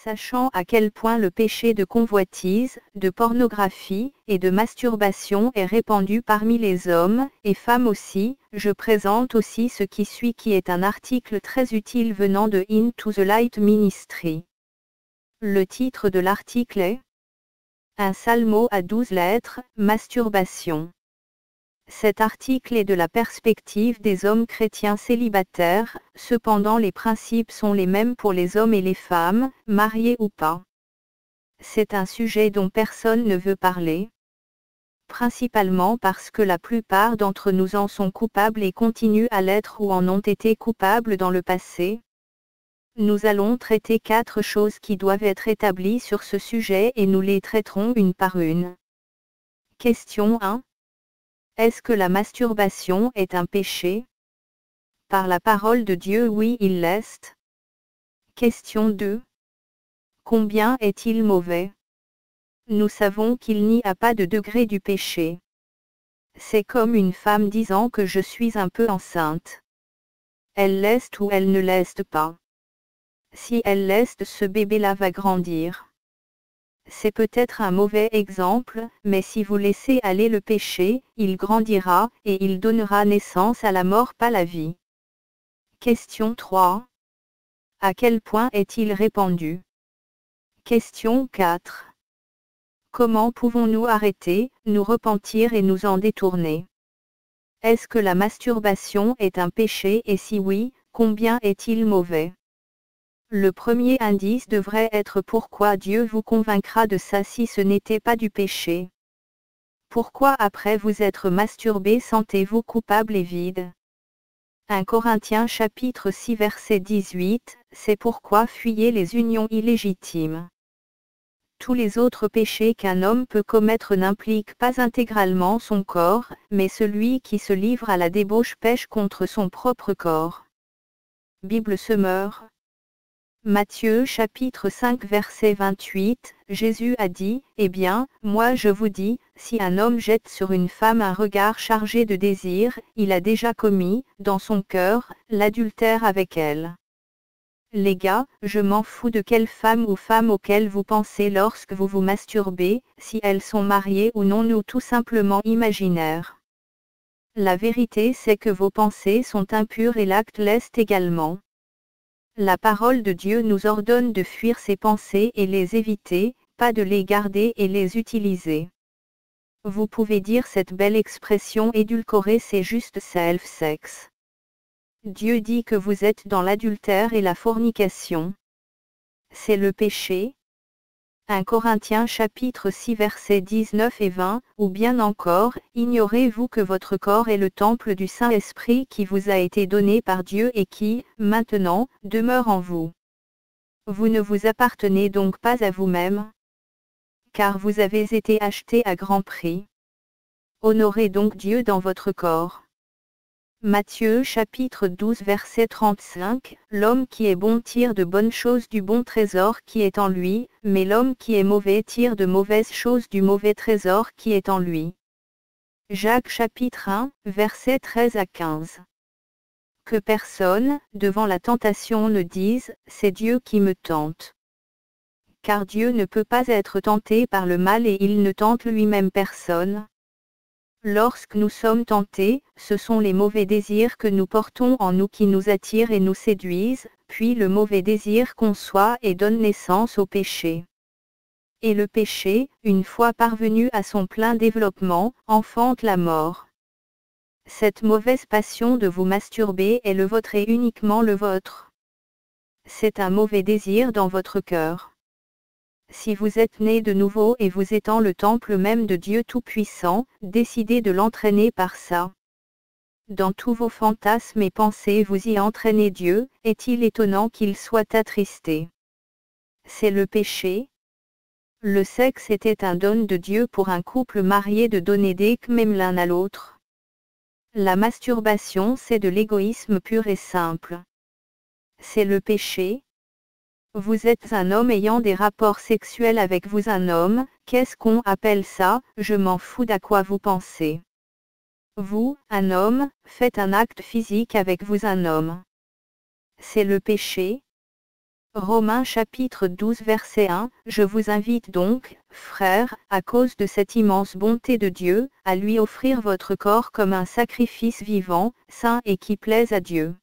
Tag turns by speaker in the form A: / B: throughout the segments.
A: Sachant à quel point le péché de convoitise, de pornographie et de masturbation est répandu parmi les hommes et femmes aussi, je présente aussi ce qui suit qui est un article très utile venant de Into the Light Ministry. Le titre de l'article est un salmo à 12 lettres, masturbation. Cet article est de la perspective des hommes chrétiens célibataires, cependant les principes sont les mêmes pour les hommes et les femmes, mariés ou pas. C'est un sujet dont personne ne veut parler. Principalement parce que la plupart d'entre nous en sont coupables et continuent à l'être ou en ont été coupables dans le passé. Nous allons traiter 4 choses qui doivent être établies sur ce sujet et nous les traiterons une par une. Question 1. Est-ce que la masturbation est un péché? Par la parole de Dieu, oui, il l'est. Question 2. Combien est-il mauvais? Nous savons qu'il n'y a pas de degré du péché. C'est comme une femme disant que je suis un peu enceinte. Elle leste ou elle ne leste pas. Si elle leste, ce bébé-là va grandir. C'est peut-être un mauvais exemple, mais si vous laissez aller le péché, il grandira, et il donnera naissance à la mort, pas la vie. Question 3. À quel point est-il répandu? Question 4. Comment pouvons-nous arrêter, nous repentir et nous en détourner? Est-ce que la masturbation est un péché et si oui, combien est-il mauvais? Le premier indice devrait être pourquoi Dieu vous convaincra de ça si ce n'était pas du péché. Pourquoi après vous être masturbé sentez-vous coupable et vide? 1 Corinthiens chapitre 6 verset 18, c'est pourquoi fuyez les unions illégitimes. Tous les autres péchés qu'un homme peut commettre n'impliquent pas intégralement son corps, mais celui qui se livre à la débauche pêche contre son propre corps. Bible Semeur. Matthieu chapitre 5 verset 28, Jésus a dit, « Eh bien, moi je vous dis, si un homme jette sur une femme un regard chargé de désir, il a déjà commis, dans son cœur, l'adultère avec elle. » Les gars, je m'en fous de quelle femme ou femme auquel vous pensez lorsque vous vous masturbez, si elles sont mariées ou non ou tout simplement imaginaires. La vérité c'est que vos pensées sont impures et l'acte l'est également. La parole de Dieu nous ordonne de fuir ces pensées et les éviter, pas de les garder et les utiliser. Vous pouvez dire cette belle expression édulcorée, c'est juste self-sex. Dieu dit que vous êtes dans l'adultère et la fornication. C'est le péché. 1 Corinthiens chapitre 6 versets 19 et 20, ou bien encore, ignorez-vous que votre corps est le temple du Saint-Esprit qui vous a été donné par Dieu et qui, maintenant, demeure en vous. Vous ne vous appartenez donc pas à vous-même, car vous avez été acheté à grand prix. Honorez donc Dieu dans votre corps. Matthieu chapitre 12 verset 35, l'homme qui est bon tire de bonnes choses du bon trésor qui est en lui, mais l'homme qui est mauvais tire de mauvaises choses du mauvais trésor qui est en lui. Jacques chapitre 1, verset 13 à 15. Que personne, devant la tentation ne dise, c'est Dieu qui me tente. Car Dieu ne peut pas être tenté par le mal et il ne tente lui-même personne. Lorsque nous sommes tentés, ce sont les mauvais désirs que nous portons en nous qui nous attirent et nous séduisent, puis le mauvais désir conçoit et donne naissance au péché. Et le péché, une fois parvenu à son plein développement, enfante la mort. Cette mauvaise passion de vous masturber est le vôtre et uniquement le vôtre. C'est un mauvais désir dans votre cœur. Si vous êtes né de nouveau et vous étant le temple même de Dieu Tout-Puissant, décidez de l'entraîner par ça. Dans tous vos fantasmes et pensées vous y entraînez Dieu, est-il étonnant qu'il soit attristé? C'est le péché. Le sexe était un don de Dieu pour un couple marié de donner des même l'un à l'autre. La masturbation c'est de l'égoïsme pur et simple. C'est le péché. Vous êtes un homme ayant des rapports sexuels avec vous un homme, qu'est-ce qu'on appelle ça? Je m'en fous d'à quoi vous pensez. Vous, un homme, faites un acte physique avec vous un homme. C'est le péché. Romains chapitre 12 verset 1, Je vous invite donc, frères, à cause de cette immense bonté de Dieu, à lui offrir votre corps comme un sacrifice vivant, saint et qui plaise à Dieu.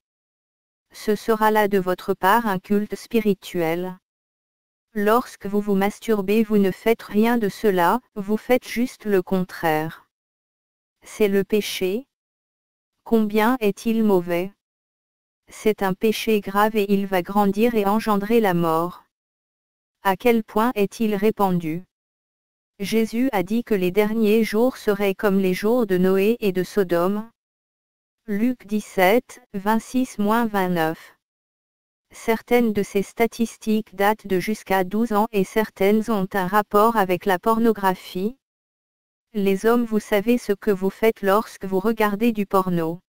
A: Ce sera là de votre part un culte spirituel. Lorsque vous vous masturbez, vous ne faites rien de cela, vous faites juste le contraire. C'est le péché. Combien est-il mauvais? C'est un péché grave et il va grandir et engendrer la mort. À quel point est-il répandu? Jésus a dit que les derniers jours seraient comme les jours de Noé et de Sodome. Luc 17, 26-29. Certaines de ces statistiques datent de jusqu'à 12 ans et certaines ont un rapport avec la pornographie. Les hommes, vous savez ce que vous faites lorsque vous regardez du porno.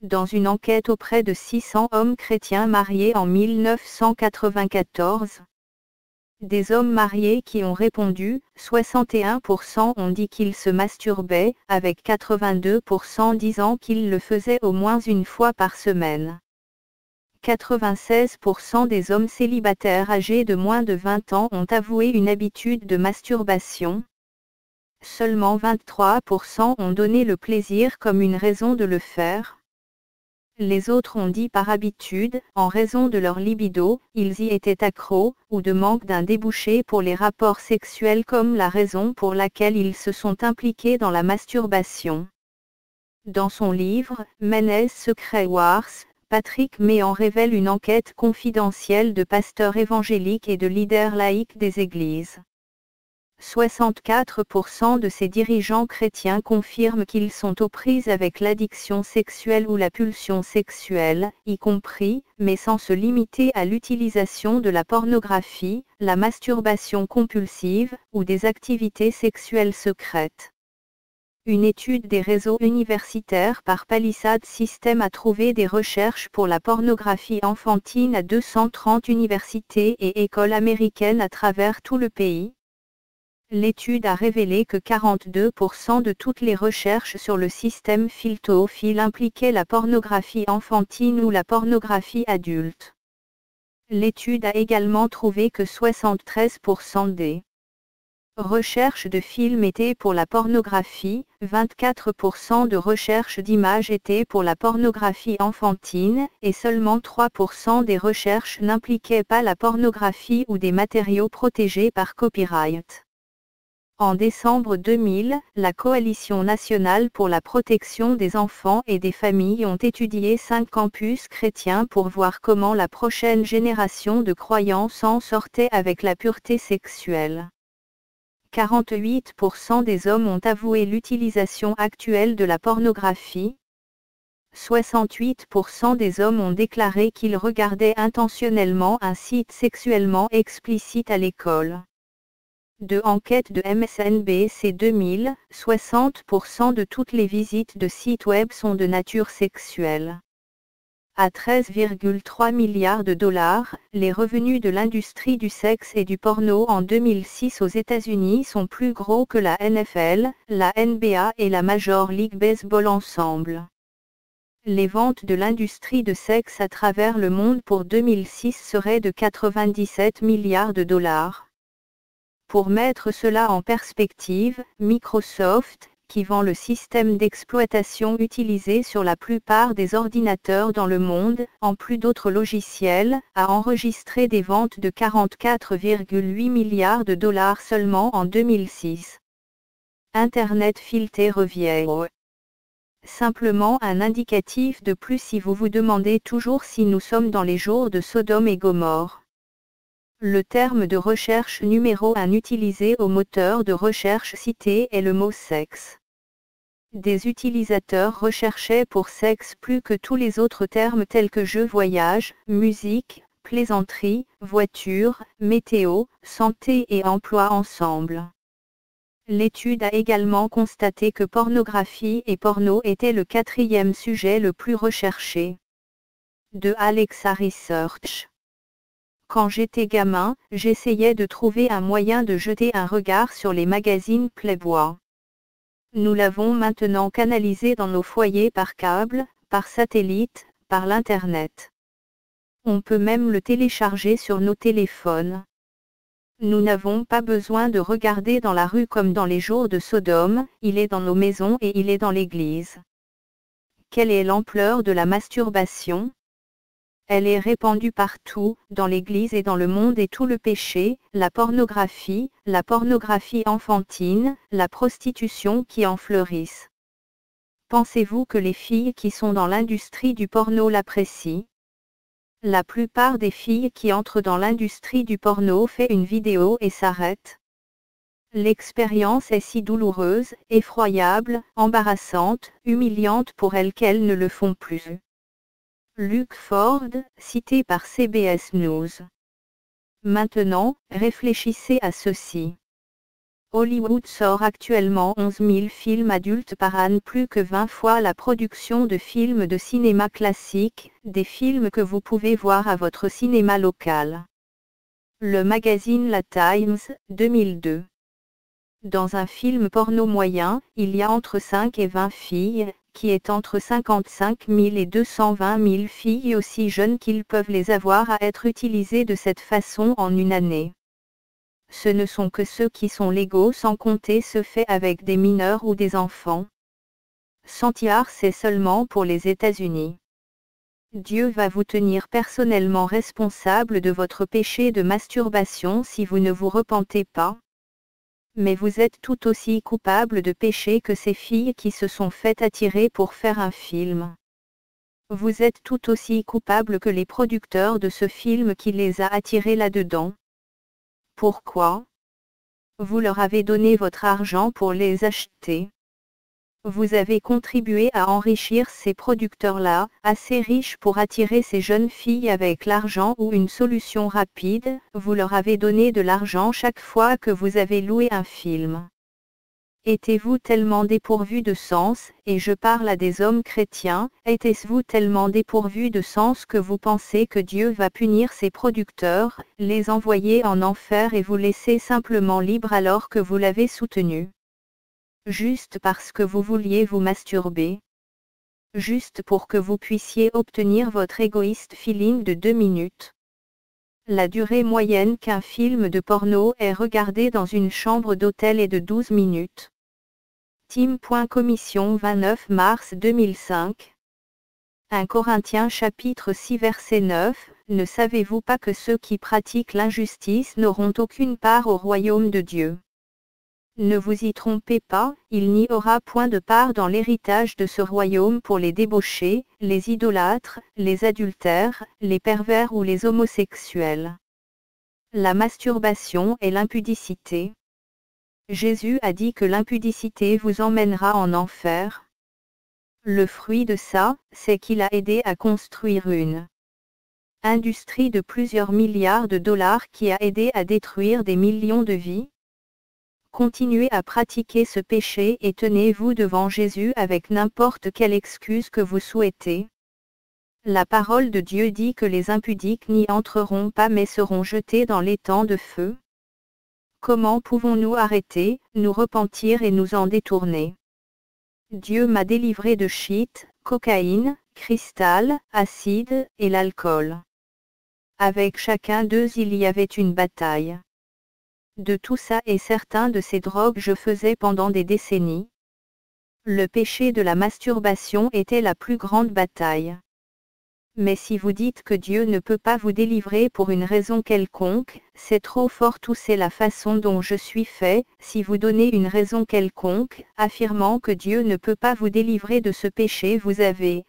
A: Dans une enquête auprès de 600 hommes chrétiens mariés en 1994, des hommes mariés qui ont répondu, 61% ont dit qu'ils se masturbaient, avec 82% disant qu'ils le faisaient au moins une fois par semaine. 96% des hommes célibataires âgés de moins de 20 ans ont avoué une habitude de masturbation. Seulement 23% ont donné le plaisir comme une raison de le faire. Les autres ont dit par habitude, en raison de leur libido, ils y étaient accros, ou de manque d'un débouché pour les rapports sexuels comme la raison pour laquelle ils se sont impliqués dans la masturbation. Dans son livre, Men's Secret Wars, Patrick May en révèle une enquête confidentielle de pasteurs évangéliques et de leaders laïcs des églises. 64% de ces dirigeants chrétiens confirment qu'ils sont aux prises avec l'addiction sexuelle ou la pulsion sexuelle, y compris, mais sans se limiter à l'utilisation de la pornographie, la masturbation compulsive, ou des activités sexuelles secrètes. Une étude des réseaux universitaires par Palisade System a trouvé des recherches pour la pornographie enfantine à 230 universités et écoles américaines à travers tout le pays. L'étude a révélé que 42% de toutes les recherches sur le système filtophile impliquaient la pornographie enfantine ou la pornographie adulte. L'étude a également trouvé que 73% des recherches de films étaient pour la pornographie, 24% de recherches d'images étaient pour la pornographie enfantine, et seulement 3% des recherches n'impliquaient pas la pornographie ou des matériaux protégés par copyright. En décembre 2000, la Coalition nationale pour la protection des enfants et des familles ont étudié 5 campus chrétiens pour voir comment la prochaine génération de croyants s'en sortait avec la pureté sexuelle. 48% des hommes ont avoué l'utilisation actuelle de la pornographie. 68% des hommes ont déclaré qu'ils regardaient intentionnellement un site sexuellement explicite à l'école. De enquête de MSNBC 2000, 60% de toutes les visites de sites web sont de nature sexuelle. À 13,3 milliards de dollars, les revenus de l'industrie du sexe et du porno en 2006 aux États-Unis sont plus gros que la NFL, la NBA et la Major League Baseball ensemble. Les ventes de l'industrie de sexe à travers le monde pour 2006 seraient de 97 milliards de dollars. Pour mettre cela en perspective, Microsoft, qui vend le système d'exploitation utilisé sur la plupart des ordinateurs dans le monde, en plus d'autres logiciels, a enregistré des ventes de 44,8 milliards de dollars seulement en 2006. Internet Filter revient. Simplement un indicatif de plus si vous vous demandez toujours si nous sommes dans les jours de Sodome et Gomorrhe. Le terme de recherche numéro 1 utilisé au moteur de recherche cité est le mot sexe. Des utilisateurs recherchaient pour sexe plus que tous les autres termes tels que jeu, voyage, musique, plaisanterie, voiture, météo, santé et emploi ensemble. L'étude a également constaté que pornographie et porno étaient le 4e sujet le plus recherché. De Alexa Research. Quand j'étais gamin, j'essayais de trouver un moyen de jeter un regard sur les magazines Playboy. Nous l'avons maintenant canalisé dans nos foyers par câble, par satellite, par l'Internet. On peut même le télécharger sur nos téléphones. Nous n'avons pas besoin de regarder dans la rue comme dans les jours de Sodome, il est dans nos maisons et il est dans l'Église. Quelle est l'ampleur de la masturbation? Elle est répandue partout, dans l'Église et dans le monde, et tout le péché, la pornographie enfantine, la prostitution qui en fleurissent. Pensez-vous que les filles qui sont dans l'industrie du porno l'apprécient? La plupart des filles qui entrent dans l'industrie du porno fait une vidéo et s'arrêtent. L'expérience est si douloureuse, effroyable, embarrassante, humiliante pour elles qu'elles ne le font plus. Luke Ford, cité par CBS News. Maintenant, réfléchissez à ceci. Hollywood sort actuellement 11 000 films adultes par an, plus que 20 fois la production de films de cinéma classiques, des films que vous pouvez voir à votre cinéma local. Le magazine La Times, 2002. Dans un film porno moyen, il y a entre 5 et 20 filles, qui est entre 55 000 et 220 000 filles aussi jeunes qu'ils peuvent les avoir à être utilisées de cette façon en une année. Ce ne sont que ceux qui sont légaux, sans compter ceux faits avec des mineurs ou des enfants. $100, c'est seulement pour les États-Unis. Dieu va vous tenir personnellement responsable de votre péché de masturbation si vous ne vous repentez pas. Mais vous êtes tout aussi coupable de péché que ces filles qui se sont faites attirer pour faire un film. Vous êtes tout aussi coupable que les producteurs de ce film qui les a attirés là-dedans. Pourquoi? Vous leur avez donné votre argent pour les acheter. Vous avez contribué à enrichir ces producteurs-là, assez riches pour attirer ces jeunes filles avec l'argent ou une solution rapide, vous leur avez donné de l'argent chaque fois que vous avez loué un film. Étiez-vous tellement dépourvu de sens, et je parle à des hommes chrétiens, étiez-vous tellement dépourvu de sens que vous pensez que Dieu va punir ces producteurs, les envoyer en enfer et vous laisser simplement libre alors que vous l'avez soutenu? Juste parce que vous vouliez vous masturber. Juste pour que vous puissiez obtenir votre égoïste feeling de 2 minutes. La durée moyenne qu'un film de porno est regardé dans une chambre d'hôtel est de 12 minutes. Team.commission 29 mars 2005. 1 Corinthiens chapitre 6 verset 9, ne savez-vous pas que ceux qui pratiquent l'injustice n'auront aucune part au royaume de Dieu? Ne vous y trompez pas, il n'y aura point de part dans l'héritage de ce royaume pour les débauchés, les idolâtres, les adultères, les pervers ou les homosexuels. La masturbation et l'impudicité. Jésus a dit que l'impudicité vous emmènera en enfer. Le fruit de ça, c'est qu'il a aidé à construire une industrie de plusieurs milliards de dollars qui a aidé à détruire des millions de vies. Continuez à pratiquer ce péché et tenez-vous devant Jésus avec n'importe quelle excuse que vous souhaitez. La parole de Dieu dit que les impudiques n'y entreront pas mais seront jetés dans l'étang de feu. Comment pouvons-nous arrêter, nous repentir et nous en détourner? Dieu m'a délivré de shit, cocaïne, cristal, acide, et l'alcool. Avec chacun d'eux il y avait une bataille. De tout ça et certains de ces drogues je faisais pendant des décennies. Le péché de la masturbation était la plus grande bataille. Mais si vous dites que Dieu ne peut pas vous délivrer pour une raison quelconque, c'est trop fort ou c'est la façon dont je suis fait, si vous donnez une raison quelconque, affirmant que Dieu ne peut pas vous délivrer de ce péché vous avez,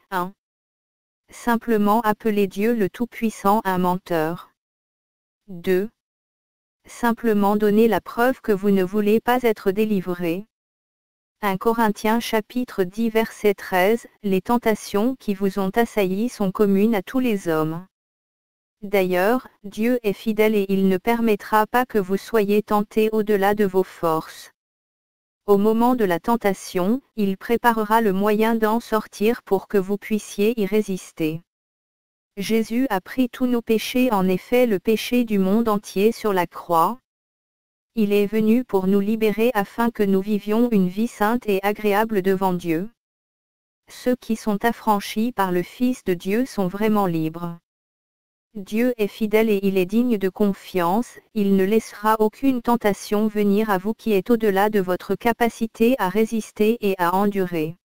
A: simplement appelé Dieu le Tout-Puissant un menteur. 2. Simplement donner la preuve que vous ne voulez pas être délivré. 1 Corinthiens chapitre 10 verset 13, les tentations qui vous ont assaillis sont communes à tous les hommes. D'ailleurs, Dieu est fidèle et il ne permettra pas que vous soyez tentés au-delà de vos forces. Au moment de la tentation, il préparera le moyen d'en sortir pour que vous puissiez y résister. Jésus a pris tous nos péchés, en effet le péché du monde entier sur la croix. Il est venu pour nous libérer afin que nous vivions une vie sainte et agréable devant Dieu. Ceux qui sont affranchis par le Fils de Dieu sont vraiment libres. Dieu est fidèle et il est digne de confiance, il ne laissera aucune tentation venir à vous qui est au-delà de votre capacité à résister et à endurer.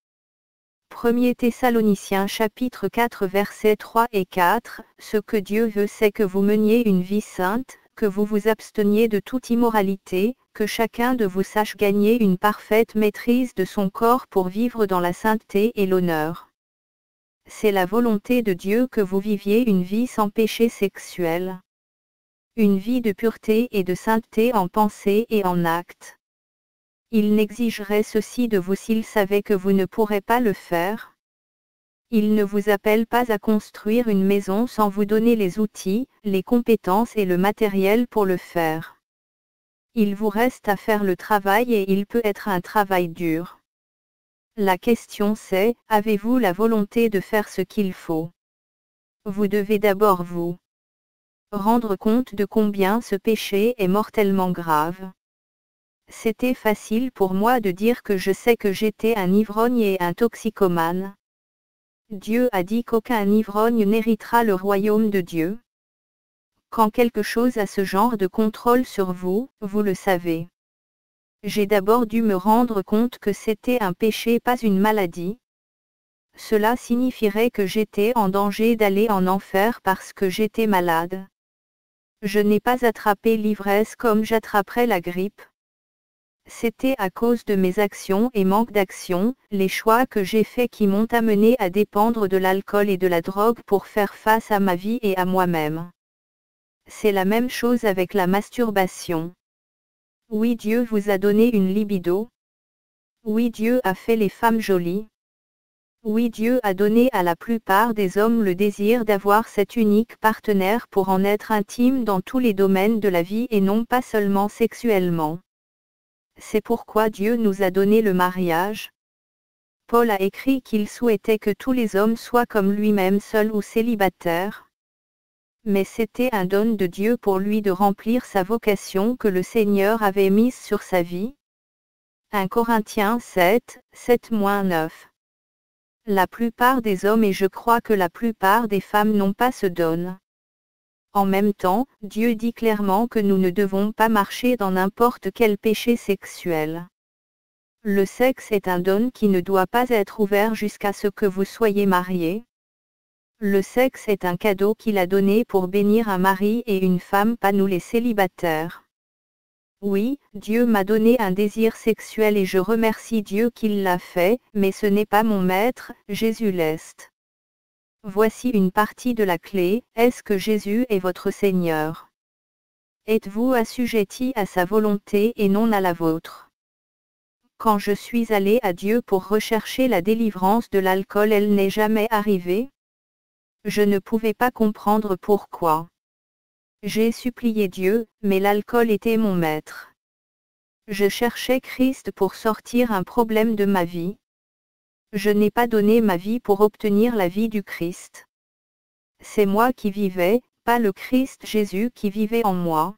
A: 1 Thessaloniciens chapitre 4 versets 3 et 4, ce que Dieu veut c'est que vous meniez une vie sainte, que vous vous absteniez de toute immoralité, que chacun de vous sache gagner une parfaite maîtrise de son corps pour vivre dans la sainteté et l'honneur. C'est la volonté de Dieu que vous viviez une vie sans péché sexuel. Une vie de pureté et de sainteté en pensée et en acte. Il n'exigerait ceci de vous s'il savait que vous ne pourrez pas le faire. Il ne vous appelle pas à construire une maison sans vous donner les outils, les compétences et le matériel pour le faire. Il vous reste à faire le travail et il peut être un travail dur. La question c'est, avez-vous la volonté de faire ce qu'il faut? Vous devez d'abord vous rendre compte de combien ce péché est mortellement grave. C'était facile pour moi de dire que je sais que j'étais un ivrogne et un toxicomane. Dieu a dit qu'aucun ivrogne n'héritera le royaume de Dieu. Quand quelque chose a ce genre de contrôle sur vous, vous le savez. J'ai d'abord dû me rendre compte que c'était un péché, pas une maladie. Cela signifierait que j'étais en danger d'aller en enfer parce que j'étais malade. Je n'ai pas attrapé l'ivresse comme j'attraperais la grippe. C'était à cause de mes actions et manque d'action, les choix que j'ai faits qui m'ont amené à dépendre de l'alcool et de la drogue pour faire face à ma vie et à moi-même. C'est la même chose avec la masturbation. Oui, Dieu vous a donné une libido. Oui, Dieu a fait les femmes jolies. Oui, Dieu a donné à la plupart des hommes le désir d'avoir cet unique partenaire pour en être intime dans tous les domaines de la vie et non pas seulement sexuellement. C'est pourquoi Dieu nous a donné le mariage. Paul a écrit qu'il souhaitait que tous les hommes soient comme lui-même seuls ou célibataires. Mais c'était un don de Dieu pour lui de remplir sa vocation que le Seigneur avait mise sur sa vie. 1 Corinthiens 7, 7-9. La plupart des hommes et je crois que la plupart des femmes n'ont pas ce don. En même temps, Dieu dit clairement que nous ne devons pas marcher dans n'importe quel péché sexuel. Le sexe est un don qui ne doit pas être ouvert jusqu'à ce que vous soyez mariés. Le sexe est un cadeau qu'il a donné pour bénir un mari et une femme, pas nous les célibataires. Oui, Dieu m'a donné un désir sexuel et je remercie Dieu qu'il l'a fait, mais ce n'est pas mon maître, Jésus l'est. Voici une partie de la clé, est-ce que Jésus est votre Seigneur? Êtes-vous assujetti à sa volonté et non à la vôtre? Quand je suis allé à Dieu pour rechercher la délivrance de l'alcool, elle n'est jamais arrivée. Je ne pouvais pas comprendre pourquoi. J'ai supplié Dieu, mais l'alcool était mon maître. Je cherchais Christ pour sortir un problème de ma vie. Je n'ai pas donné ma vie pour obtenir la vie du Christ. C'est moi qui vivais, pas le Christ Jésus qui vivait en moi.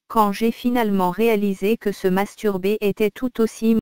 A: Quand j'ai finalement réalisé que se masturber était tout aussi